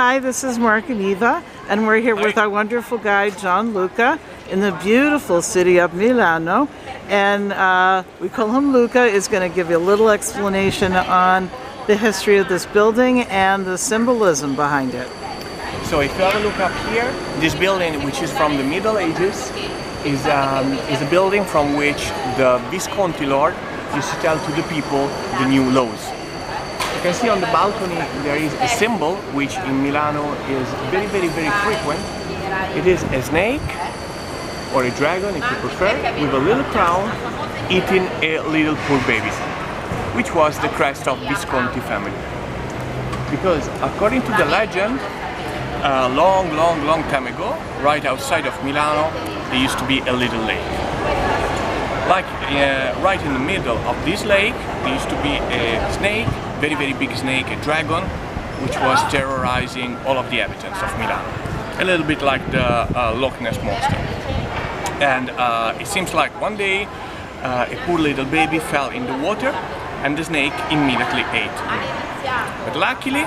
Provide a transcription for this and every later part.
Hi, this is Mark and Eva, and we're here with our wonderful guide, John Luca, in the beautiful city of Milano. And we call him Luca, is going to give you a little explanation on the history of this building and the symbolism behind it. So if you have a look up here, this building, which is from the Middle Ages, is a building from which the Visconti lord used to tell to the people the new laws. You can see on the balcony there is a symbol which in Milano is very frequent. It is a snake or a dragon, if you prefer, with a little crown eating a little poor baby, which was the crest of Visconti family. Because according to the legend, a long time ago, right outside of Milano, there used to be a little lake. Like right in the middle of this lake, there used to be a snake, very big snake, a dragon, which was terrorizing all of the inhabitants of Milano. A little bit like the Loch Ness monster. And it seems like one day a poor little baby fell in the water and the snake immediately ate him. But luckily,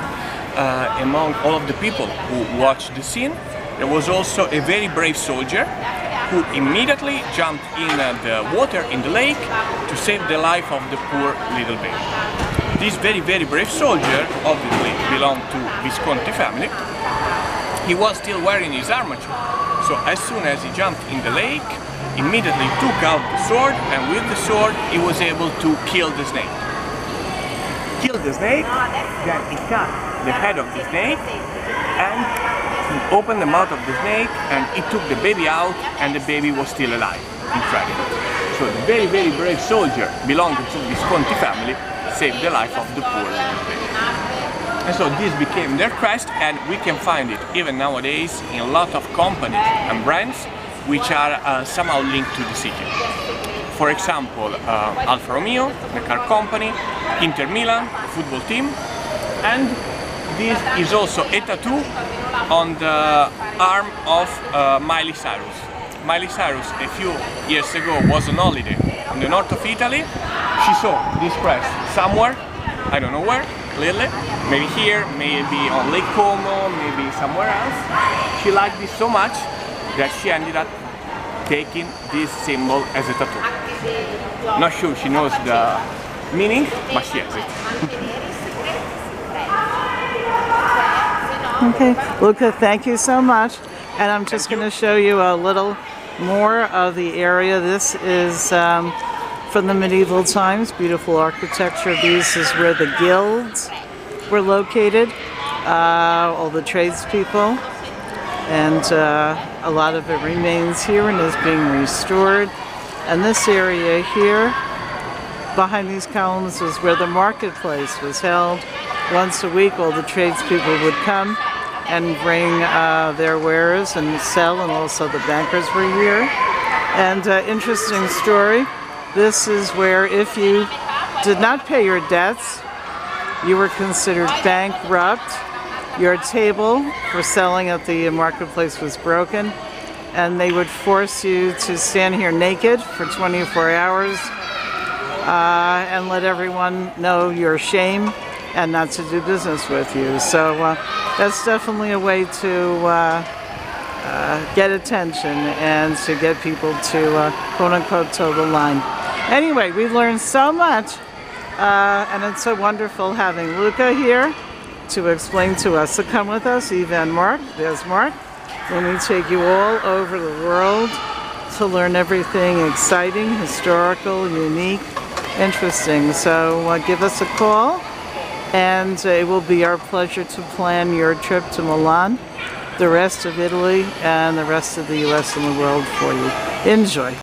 among all of the people who watched the scene, there was also a very brave soldier who immediately jumped in the water in the lake to save the life of the poor little baby. This very brave soldier obviously belonged to Visconti family. He was still wearing his armature, so as soon as he jumped in the lake, immediately took out the sword, and with the sword he was able to kill the snake. Killed the snake, then he cut the head of the snake, and he opened the mouth of the snake, and he took the baby out, and the baby was still alive. Incredible. So the very brave soldier belonging to the Visconti family saved the life of the poor little baby. And so this became their crest, and we can find it even nowadays in a lot of companies and brands which are somehow linked to the city. For example, Alfa Romeo, the car company, Inter Milan, the football team, and this is also a tattoo on the arm of Miley Cyrus. Miley Cyrus, a few years ago, was on holiday in the north of Italy. She saw this crest somewhere, I don't know where, clearly, maybe here, maybe on Lake Como, maybe somewhere else. She liked this so much that she ended up taking this symbol as a tattoo. Not sure she knows the meaning, but she has it. Okay, Luca, thank you so much. And I'm just going to show you a little more of the area. This is from the medieval times, beautiful architecture. This is where the guilds were located, all the tradespeople, and a lot of it remains here and is being restored. And this area here, behind these columns, is where the marketplace was held. Once a week, all the tradespeople would come and bring their wares and sell, and also the bankers were here. And interesting story, this is where if you did not pay your debts, you were considered bankrupt. Your table for selling at the marketplace was broken, and they would force you to stand here naked for 24 hours and let everyone know your shame and not to do business with you. So that's definitely a way to get attention and to get people to quote-unquote toe the line. Anyway, we learned so much, and it's so wonderful having Luca here to explain to us. So come with us, Eva and Mark. There's Mark. When we take you all over the world to learn everything exciting, historical, unique, interesting. So give us a call, and it will be our pleasure to plan your trip to Milan, the rest of Italy, and the rest of the US and the world for you. Enjoy.